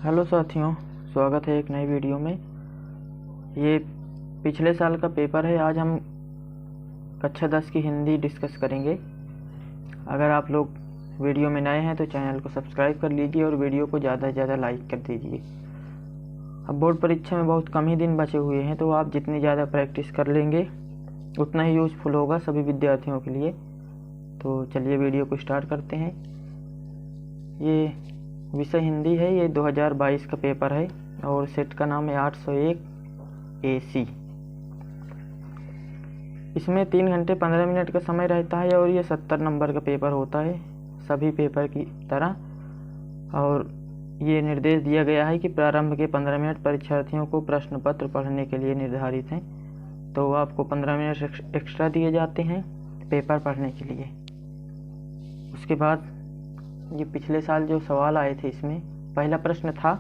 Hello साथियों, स्वागत है एक नई वीडियो में। ये पिछले साल का पेपर है। आज हम कक्षा 10 की हिंदी डिस्कस करेंगे। अगर आप लोग वीडियो में नए हैं तो चैनल को सब्सक्राइब कर लीजिए और वीडियो को ज़्यादा से ज़्यादा लाइक कर दीजिए। अब बोर्ड परीक्षा में बहुत कम ही दिन बचे हुए हैं, तो आप जितनी ज़्यादा प्रैक्टिस कर लेंगे उतना ही यूज़फुल होगा सभी विद्यार्थियों के लिए। तो चलिए वीडियो को स्टार्ट करते हैं। ये विषय हिंदी है। ये 2022 का पेपर है और सेट का नाम है 801 AC। इसमें 3 घंटे 15 मिनट का समय रहता है और ये 70 नंबर का पेपर होता है, सभी पेपर की तरह। और ये निर्देश दिया गया है कि प्रारंभ के 15 मिनट परीक्षार्थियों को प्रश्न पत्र पढ़ने के लिए निर्धारित हैं, तो आपको 15 मिनट एक्स्ट्रा दिए जाते हैं पेपर पढ़ने के लिए। उसके बाद ये पिछले साल जो सवाल आए थे, इसमें पहला प्रश्न था,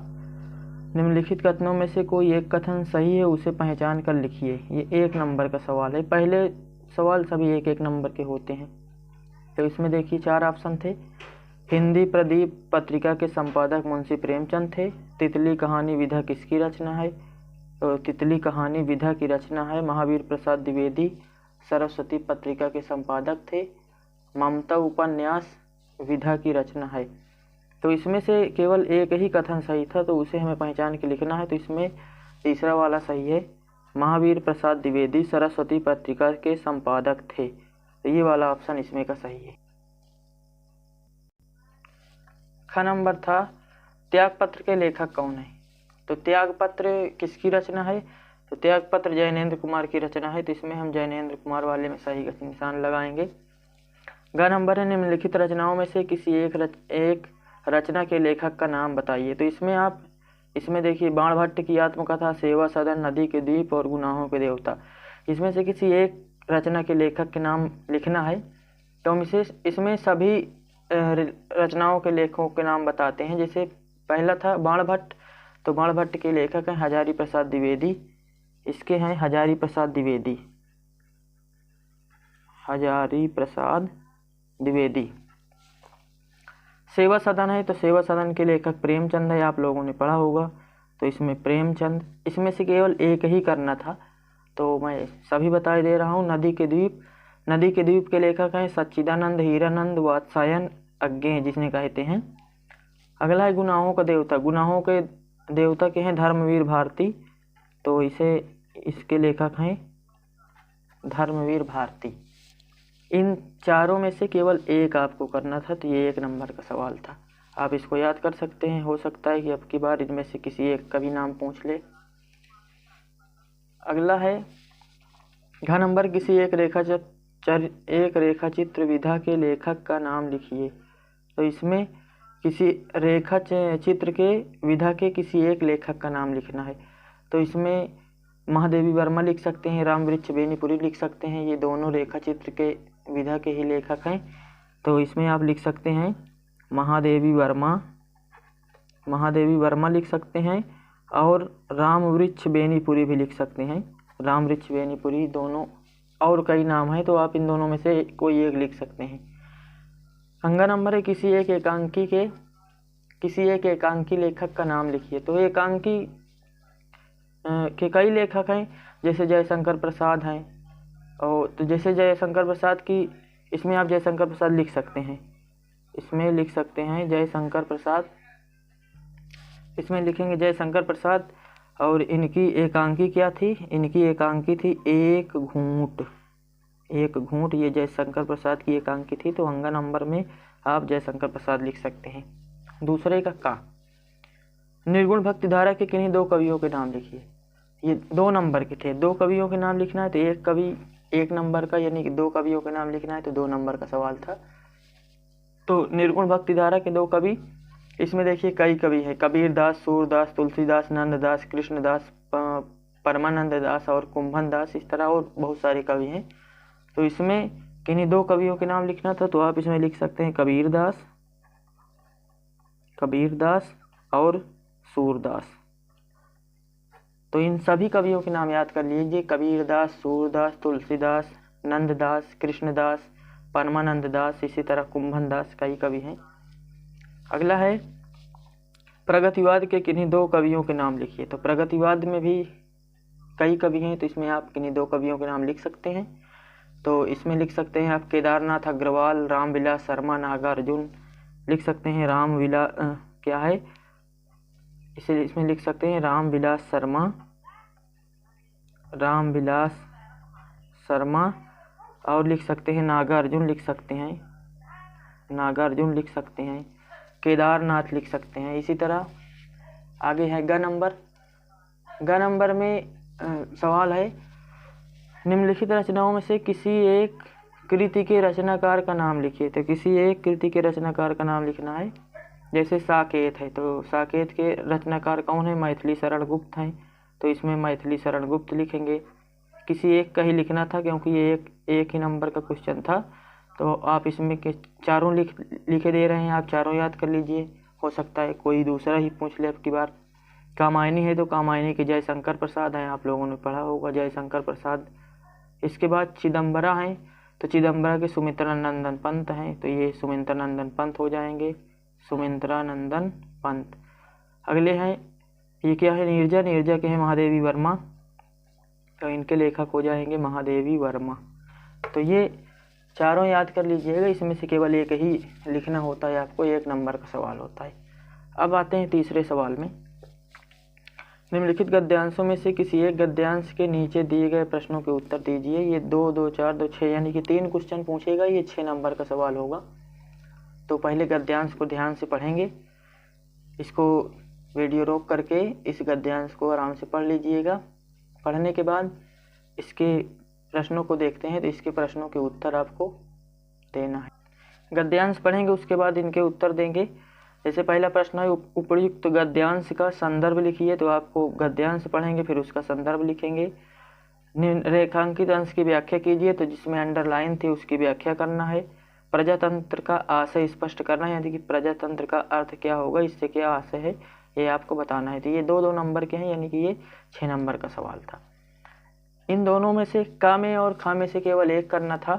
निम्नलिखित कथनों में से कोई एक कथन सही है, उसे पहचान कर लिखिए। ये 1 नंबर का सवाल है। पहले सवाल सभी 1-1 नंबर के होते हैं। तो इसमें देखिए 4 ऑप्शन थे। हिंदी प्रदीप पत्रिका के संपादक मुंशी प्रेमचंद थे। तितली कहानी विधा किसकी रचना है? तो तितली कहानी विधा की रचना है। महावीर प्रसाद द्विवेदी सरस्वती पत्रिका के संपादक थे। ममता उपन्यास विधा की रचना है। तो इसमें से केवल एक ही कथन सही था, तो उसे हमें पहचान के लिखना है। तो इसमें तीसरा वाला सही है, महावीर प्रसाद द्विवेदी सरस्वती पत्रिका के संपादक थे। तो ये वाला ऑप्शन इसमें का सही है। ख नंबर था, त्यागपत्र के लेखक कौन है? तो त्यागपत्र किसकी रचना है? तो त्यागपत्र जैनेन्द्र कुमार की रचना है। तो इसमें हम जैनेन्द्र कुमार वाले में सही का निशान लगाएंगे। ग नंबर है, निम्नलिखित रचनाओं में से किसी एक रचना के लेखक का नाम बताइए। तो इसमें देखिए बाणभट्ट की आत्मकथा, सेवा सदन, नदी के द्वीप और गुनाहों के देवता, इसमें से किसी एक रचना के लेखक के नाम लिखना है। तो हम इसमें सभी रचनाओं के लेखकों के नाम बताते हैं। जैसे पहला था बाणभट्ट, तो बाणभट्ट के लेखक हैं हजारी प्रसाद द्विवेदी। इसके हैं हजारी प्रसाद द्विवेदी, हजारी प्रसाद द्विवेदी। सेवा सदन है, तो सेवा सदन के लेखक प्रेमचंद है, आप लोगों ने पढ़ा होगा। तो इसमें प्रेमचंद, इसमें से केवल एक ही करना था, तो मैं सभी बता दे रहा हूँ। नदी के द्वीप के लेखक हैं सच्चिदानंद हीरानंद वात्सायन अज्ञे, जिसने कहते हैं। अगला है गुनाहों का देवता। गुनाहों के देवता के हैं धर्मवीर भारती। तो इसके लेखक हैं धर्मवीर भारती। इन चारों में से केवल एक आपको करना था, तो ये 1 नंबर का सवाल था। आप इसको याद कर सकते हैं। हो सकता है कि अब की बार इनमें से किसी एक का भी नाम पूछ ले। अगला है घ नंबर, किसी एक रेखाचित्र विधा के लेखक का नाम लिखिए। तो इसमें किसी रेखा चित्र के विधा के किसी एक लेखक का नाम लिखना है। तो इसमें महादेवी वर्मा लिख सकते हैं, रामवृक्ष बेनीपुरी लिख सकते हैं। ये दोनों रेखा चित्र के विधा के ही लेखक हैं। तो इसमें आप लिख सकते हैं महादेवी वर्मा लिख सकते हैं, और रामवृक्ष बेनीपुरी भी लिख सकते हैं। रामवृक्ष बेनीपुरी दोनों, और कई नाम हैं, तो आप इन दोनों में से कोई एक लिख सकते हैं। अंगा नंबर है, किसी एक एकांकी लेखक का नाम लिखिए। तो एकांकी के कई लेखक हैं, जैसे जयशंकर प्रसाद हैं। और तो जैसे जयशंकर प्रसाद की, इसमें आप जयशंकर प्रसाद लिख सकते हैं। इसमें लिख सकते हैं जयशंकर प्रसाद, इसमें लिखेंगे जयशंकर प्रसाद। और इनकी एकांकी क्या थी? इनकी एकांकी थी एक घूंट। ये जयशंकर प्रसाद की एकांकी थी। तो अंगा नंबर में आप जयशंकर प्रसाद लिख सकते हैं। दूसरे का निर्गुण भक्ति धारा के किन्हीं 2 कवियों के नाम लिखिए। ये 2 नंबर के थे। 2 कवियों के नाम लिखना है, तो एक कवि 1 नंबर का, यानी कि 2 कवियों के नाम लिखना है, तो 2 नंबर का सवाल था। तो निर्गुण भक्ति धारा के 2 कवि, इसमें देखिए कई कवि हैं, कबीर दास, सूरदास, तुलसीदास, नंददास, कृष्णदास, परमानंद दास और कुंभन दास, इस तरह और बहुत सारे कवि हैं। तो इसमें किन्हीं 2 कवियों के नाम लिखना था, तो आप इसमें लिख सकते हैं कबीर दास और सूरदास। तो इन सभी कवियों के नाम याद कर लीजिए, कबीर दास, सूरदास, तुलसीदास, नंददास, कृष्णदास, परमानंद दास, इसी तरह कुंभन दास, कई कवि हैं। अगला है प्रगतिवाद के किन्हीं दो कवियों के नाम लिखिए। तो प्रगतिवाद में भी कई कवि हैं, तो इसमें आप किन्हीं दो कवियों के नाम लिख सकते हैं। तो इसमें लिख सकते हैं आप केदारनाथ अग्रवाल, रामविलास शर्मा, नागार्जुन लिख सकते हैं। क्या है इसे, इसमें लिख सकते हैं रामविलास शर्मा और लिख सकते हैं नागार्जुन लिख सकते हैं, केदारनाथ लिख सकते हैं। इसी तरह आगे है ग नंबर में सवाल है निम्नलिखित रचनाओं में से किसी एक कृति के रचनाकार का नाम लिखिए। तो किसी एक कृति के रचनाकार का नाम लिखना है। जैसे साकेत है, तो साकेत के रचनाकार कौन है? मैथिली शरण गुप्त हैं, तो इसमें मैथिली शरण गुप्त लिखेंगे। किसी एक का ही लिखना था क्योंकि ये एक ही नंबर का क्वेश्चन था, तो आप इसमें के चारों लिखे दे रहे हैं, आप चारों याद कर लीजिए। हो सकता है कोई दूसरा ही पूछ ले अब की बार। कामायनी है तो कामायनी के जयशंकर प्रसाद हैं, आप लोगों ने पढ़ा होगा जयशंकर प्रसाद। इसके बाद चिदम्बरा हैं, तो चिदम्बरा के सुमित्रानंदन पंत हैं, तो ये सुमित्रानंदन पंत हो जाएंगे, सुमित्रानंदन पंत। अगले हैं, ये क्या है? नीरजा के हैं महादेवी वर्मा, तो इनके लेखक हो जाएंगे महादेवी वर्मा। तो ये चारों याद कर लीजिएगा, इसमें से केवल एक ही लिखना होता है आपको, 1 नंबर का सवाल होता है। अब आते हैं तीसरे सवाल में। निम्नलिखित गद्यांशों में से किसी एक गद्यांश के नीचे दिए गए प्रश्नों के उत्तर दीजिए। ये 2, 2, 4, 2, 6 यानी कि 3 क्वेश्चन पूछेगा, ये 6 नंबर का सवाल होगा। तो पहले गद्यांश को ध्यान से पढ़ेंगे, इसको वीडियो रोक करके इस गद्यांश को आराम से पढ़ लीजिएगा। पढ़ने के बाद इसके प्रश्नों को देखते हैं, तो इसके प्रश्नों के उत्तर आपको देना है। गद्यांश पढ़ेंगे, उसके बाद इनके उत्तर देंगे। जैसे पहला प्रश्न है उपयुक्त गद्यांश का संदर्भ लिखिए, तो आपको गद्यांश पढ़ेंगे फिर उसका संदर्भ लिखेंगे। रेखांकित अंश की व्याख्या कीजिए, तो जिसमें अंडरलाइन थी उसकी व्याख्या करना है। प्रजातंत्र का आशय स्पष्ट करना है, यानी कि प्रजातंत्र का अर्थ क्या होगा, इससे क्या आशय है, ये आपको बताना है। तो ये 2 नंबर के हैं, यानी कि ये 6 नंबर का सवाल था। इन दोनों में से का में और खा में से केवल एक करना था।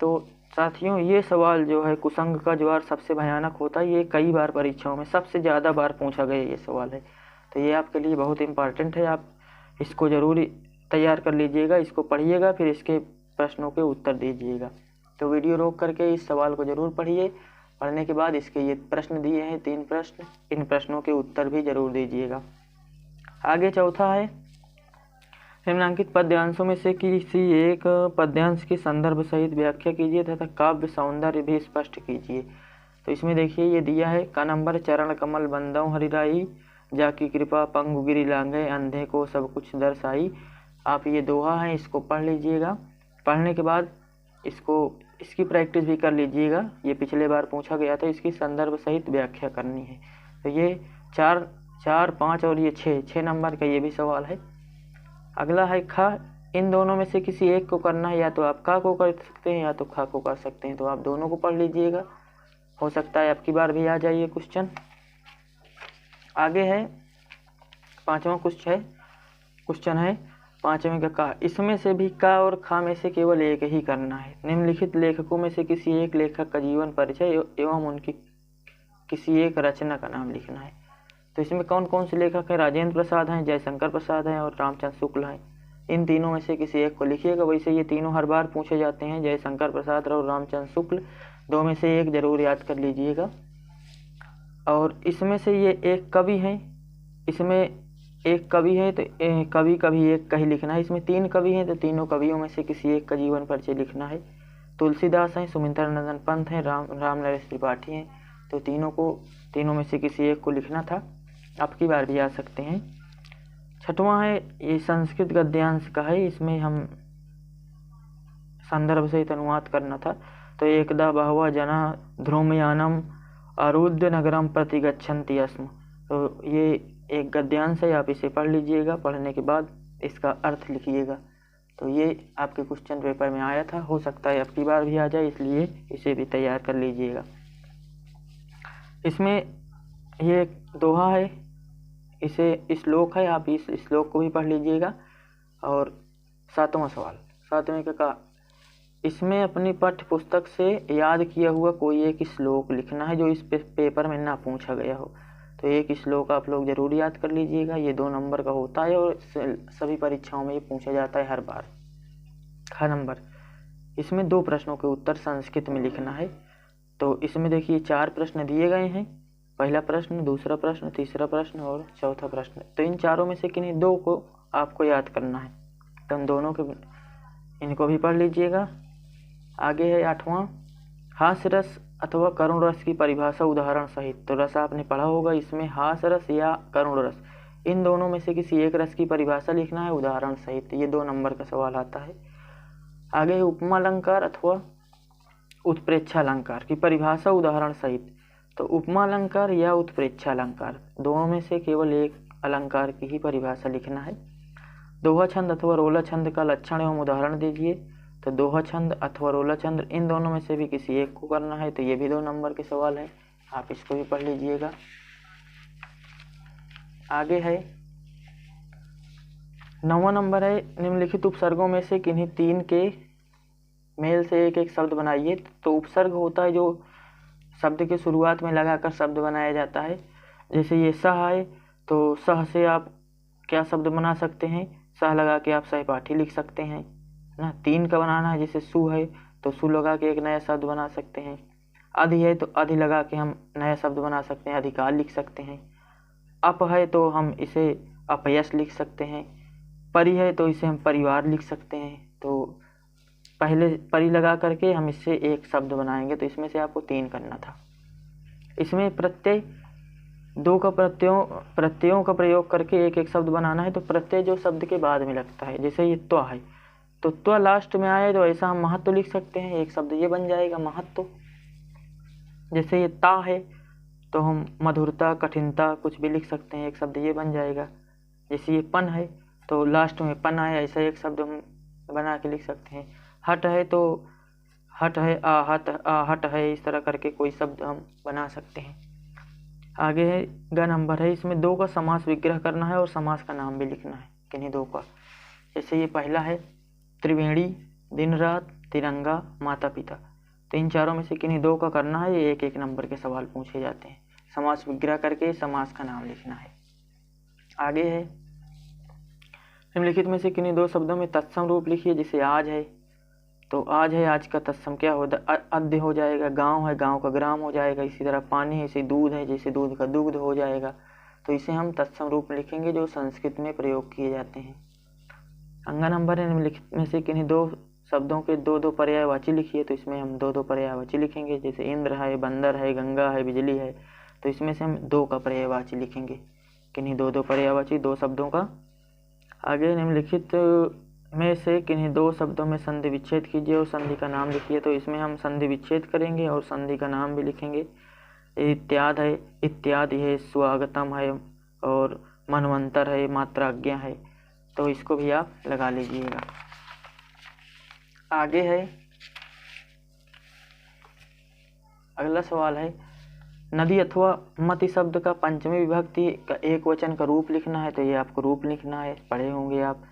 तो साथियों, ये सवाल जो है कुसंग का ज्वार सबसे भयानक होता है, ये कई बार परीक्षाओं में सबसे ज़्यादा बार पूछा गया ये सवाल है, तो ये आपके लिए बहुत इम्पॉर्टेंट है। आप इसको ज़रूर तैयार कर लीजिएगा, इसको पढ़िएगा, फिर इसके प्रश्नों के उत्तर दीजिएगा। तो वीडियो रोक करके इस सवाल को ज़रूर पढ़िए। पढ़ने के बाद इसके ये प्रश्न दिए हैं 3 प्रश्न, इन प्रश्नों के उत्तर भी ज़रूर दीजिएगा। आगे चौथा है, निम्नांकित पद्यांशों में से किसी एक पद्यांश की संदर्भ सहित व्याख्या कीजिए तथा काव्य सौंदर्य भी स्पष्ट कीजिए। तो इसमें देखिए ये दिया है का नंबर, चरण कमल बंदौ हरिराई, जाकी कृपा पंगु गिरि लांघे, अंधे को सब कुछ दर्शाई। आप ये दोहा है, इसको पढ़ लीजिएगा। पढ़ने के बाद इसकी प्रैक्टिस भी कर लीजिएगा, ये पिछले बार पूछा गया था। इसकी संदर्भ सहित व्याख्या करनी है। तो ये 4, 5 और ये 6 नंबर का ये भी सवाल है। अगला है खा, इन दोनों में से किसी एक को करना है, या तो आप का को कर सकते हैं या तो खा को कर सकते हैं, तो आप दोनों को पढ़ लीजिएगा, हो सकता है आपकी बार भी आ जाए ये क्वेश्चन। आगे है 5वां क्वेश्चन है 5वें का का, इसमें से भी का और खा में से केवल एक ही करना है। निम्नलिखित लेखकों में से किसी एक लेखक का जीवन परिचय एवं उनकी किसी एक रचना का नाम लिखना है। तो इसमें कौन कौन से लेखक हैं? राजेंद्र प्रसाद हैं, जयशंकर प्रसाद हैं और रामचंद्र शुक्ल हैं। इन तीनों में से किसी एक को लिखिएगा। वैसे ये तीनों हर बार पूछे जाते हैं, जयशंकर प्रसाद और रामचंद्र शुक्ल, 2 में से एक जरूर याद कर लीजिएगा। और इसमें से ये एक कवि हैं, इसमें एक कवि है, तो कभी एक का ही लिखना है। इसमें 3 कवि हैं, तो तीनों कवियों में से किसी एक का जीवन परिचय लिखना है। तुलसीदास हैं, सुमित्रानंदन पंत हैं, राम नरेश त्रिपाठी हैं। तो तीनों में से किसी एक को लिखना था, आपकी बार भी आ सकते हैं। 6वां है, ये संस्कृत गद्यांश का है, इसमें हम संदर्भ सहित अनुवाद करना था। तो एकदा बहवः जना ध्रुमयानम आरुद्ध नगरम प्रति गच्छन्ति स्म। तो ये एक गद्यांश है, आप इसे पढ़ लीजिएगा। पढ़ने के बाद इसका अर्थ लिखिएगा। तो ये आपके क्वेश्चन पेपर में आया था, हो सकता है आपकी बार भी आ जाए, इसलिए इसे भी तैयार कर लीजिएगा। इसमें ये दोहा है, इसे श्लोक है, आप इस श्लोक को भी पढ़ लीजिएगा। और 7वां सवाल, 7वें का, इसमें अपनी पाठ्य पुस्तक से याद किया हुआ कोई एक श्लोक लिखना है जो इस पेपर में ना पूछा गया हो। तो एक श्लोक आप लोग जरूर याद कर लीजिएगा। ये 2 नंबर का होता है और सभी परीक्षाओं में ये पूछा जाता है हर बार। ख नंबर, इसमें 2 प्रश्नों के उत्तर संस्कृत में लिखना है। तो इसमें देखिए 4 प्रश्न दिए गए हैं। पहला प्रश्न, दूसरा प्रश्न, तीसरा प्रश्न और चौथा प्रश्न। तो इन चारों में से किन्हीं 2 को आपको याद करना है। तो हम दोनों के इनको भी पढ़ लीजिएगा। आगे है 8वां, हास्य रस अथवा करुण रस की परिभाषा उदाहरण सहित। तो रस आपने पढ़ा होगा, इसमें हास्य रस या करुण रस, इन दोनों में से किसी एक रस की परिभाषा लिखना है उदाहरण सहित। ये 2 नंबर का सवाल आता है। आगे है उपमा अलंकार अथवा उत्प्रेक्षा अलंकार की परिभाषा उदाहरण सहित। तो उपमा अलंकार या उत्प्रेक्षा अलंकार, दोनों में से केवल एक अलंकार की ही परिभाषा लिखना है। दोहा छंद अथवा रोला छंद का लक्षण एवं उदाहरण दीजिए। तो दोहा छंद अथवा रोला छंद, इन दोनों में से भी किसी एक को करना है। तो ये भी 2 नंबर के सवाल है, आप इसको भी पढ़ लीजिएगा। आगे है 9वां नंबर है, निम्नलिखित उपसर्गों में से किन्हीं 3 के मेल से एक एक शब्द बनाइए। तो उपसर्ग होता है जो शब्द के शुरुआत में लगाकर शब्द बनाया जाता है। जैसे ये सह है, तो सह से आप क्या शब्द बना सकते हैं, सह लगा के आप सहपाठी लिख सकते हैं ना। 3 का बनाना है, जैसे सु है तो सु लगा के एक नया शब्द बना सकते हैं। अधि है तो अधि लगा के हम नया शब्द बना सकते हैं, अधिकार लिख सकते हैं। अप है तो हम इसे अपयश लिख सकते हैं। परि है तो इसे हम परिवार लिख सकते हैं। तो पहले परि लगा करके हम इससे एक शब्द बनाएंगे। तो इसमें से आपको 3 करना था। इसमें प्रत्यय 2 का प्रत्ययों का प्रयोग करके एक एक शब्द बनाना है। तो प्रत्यय जो शब्द के बाद में लगता है, जैसे ये त्व है तो त्व लास्ट में आए तो ऐसा हम महत्व लिख सकते हैं, एक शब्द ये बन जाएगा महत्व। जैसे ये ता है तो हम मधुरता, कठिनता कुछ भी लिख सकते हैं, एक शब्द ये बन जाएगा। जैसे ये पन है तो लास्ट में पन आए, ऐसा एक शब्द हम बना के लिख सकते हैं। हट है तो हट है, आहट है, इस तरह करके कोई शब्द हम बना सकते हैं। आगे है ग नंबर है, इसमें 2 का समास विग्रह करना है और समास का नाम भी लिखना है, किन्हीं 2 का। जैसे ये पहला है त्रिवेणी, दिन रात, तिरंगा, माता पिता। तो इन चारों में से किन्हीं 2 का करना है। ये एक एक नंबर के सवाल पूछे जाते हैं। समास विग्रह करके समास का नाम लिखना है। आगे है निम्नलिखित में से किन्हीं 2 शब्दों में तत्सम रूप लिखिए। जैसे आज है तो आज है, आज का तत्सम क्या होता है, अद्य हो जाएगा। गांव है, गांव का ग्राम हो जाएगा। इसी तरह पानी है, इसे दूध है, जैसे दूध का दुग्ध हो जाएगा। तो इसे हम तत्सम रूप में लिखेंगे जो संस्कृत में प्रयोग किए जाते हैं। अंगा नंबर है, निम्नलिखित में से किन्हीं 2 शब्दों के 2-2 पर्यायवाची लिखिए। तो इसमें हम 2-2 पर्यायवाची लिखेंगे। जैसे इंद्र है, बंदर है, गंगा है, बिजली है। तो इसमें से हम 2 का पर्यायवाची लिखेंगे, किन्हीं 2-2 पर्यायवाची 2 शब्दों का। आगे निम्नलिखित में से किन्हीं 2 शब्दों में संधि विच्छेद कीजिए और संधि का नाम लिखिए। तो इसमें हम संधि विच्छेद करेंगे और संधि का नाम भी लिखेंगे। इत्यादि है, इत्यादि है, स्वागतम है और मनवंतर है, मात्राज्ञा है। तो इसको भी आप लगा लीजिएगा। आगे है अगला सवाल है, नदी अथवा मति शब्द का पंचमी विभक्ति का एक वचन का रूप लिखना है। तो ये आपको रूप लिखना है, पढ़े होंगे आप।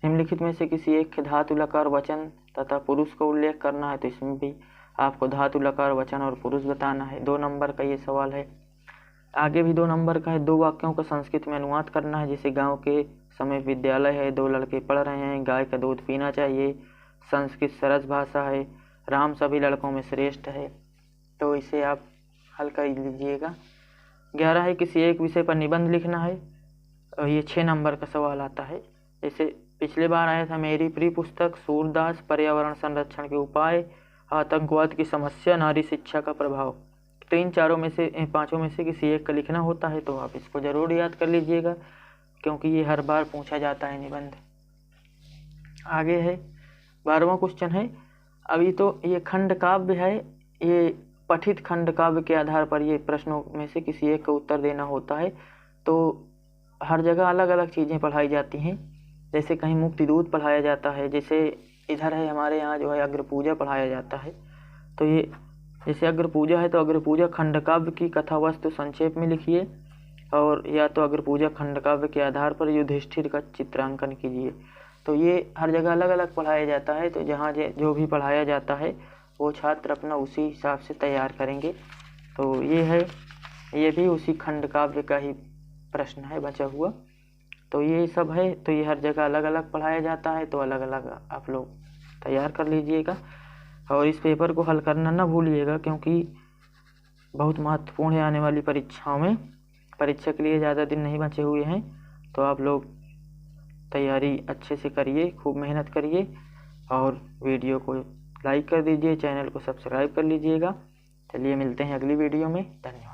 निम्नलिखित में से किसी एक धातु लकार वचन तथा पुरुष का उल्लेख करना है। तो इसमें भी आपको धातु लकार वचन और पुरुष बताना है। 2 नंबर का ये सवाल है। आगे भी 2 नंबर का है, 2 वाक्यों का संस्कृत में अनुवाद करना है। जैसे गांव के समय विद्यालय है, 2 लड़के पढ़ रहे हैं, गाय का दूध पीना चाहिए, संस्कृत सरस भाषा है, राम सभी लड़कों में श्रेष्ठ है। तो इसे आप हल कर लीजिएगा। 11 है, किसी एक विषय पर निबंध लिखना है। और ये 6 नंबर का सवाल आता है। जैसे पिछले बार आया था मेरी प्रिय पुस्तक सूरदास, पर्यावरण संरक्षण के उपाय, आतंकवाद की समस्या, नारी शिक्षा का प्रभाव। तो इन 4 में से 5 में से किसी एक का लिखना होता है। तो आप इसको जरूर याद कर लीजिएगा क्योंकि ये हर बार पूछा जाता है निबंध। आगे है 12वां क्वेश्चन है, अभी तो ये खंड काव्य है, ये पठित खंड काव्य के आधार पर ये प्रश्नों में से किसी एक का उत्तर देना होता है। तो हर जगह अलग अलग चीज़ें पढ़ाई जाती हैं। जैसे कहीं मुक्ति दूत पढ़ाया जाता है, जैसे इधर है हमारे यहाँ जो है अग्र पूजा पढ़ाया जाता है। तो ये जैसे अग्र पूजा है तो अग्र पूजा खंड काव्य की कथा वस्तु संक्षेप में लिखिए, और या तो अग्र पूजा खंड काव्य के आधार पर युधिष्ठिर का चित्रांकन कीजिए। तो ये हर जगह अलग अलग पढ़ाया जाता है। तो जहाँ जो भी पढ़ाया जाता है वो छात्र अपना उसी हिसाब से तैयार करेंगे। तो ये है ये भी उसी खंड काव्य का ही प्रश्न है बचा हुआ। तो ये सब है, तो ये हर जगह अलग अलग पढ़ाया जाता है, तो अलग अलग आप लोग तैयार कर लीजिएगा और इस पेपर को हल करना ना भूलिएगा, क्योंकि बहुत महत्वपूर्ण है आने वाली परीक्षाओं में। परीक्षा के लिए ज़्यादा दिन नहीं बचे हुए हैं, तो आप लोग तैयारी अच्छे से करिए, खूब मेहनत करिए और वीडियो को लाइक कर दीजिए, चैनल को सब्सक्राइब कर लीजिएगा। चलिए मिलते हैं अगली वीडियो में। धन्यवाद।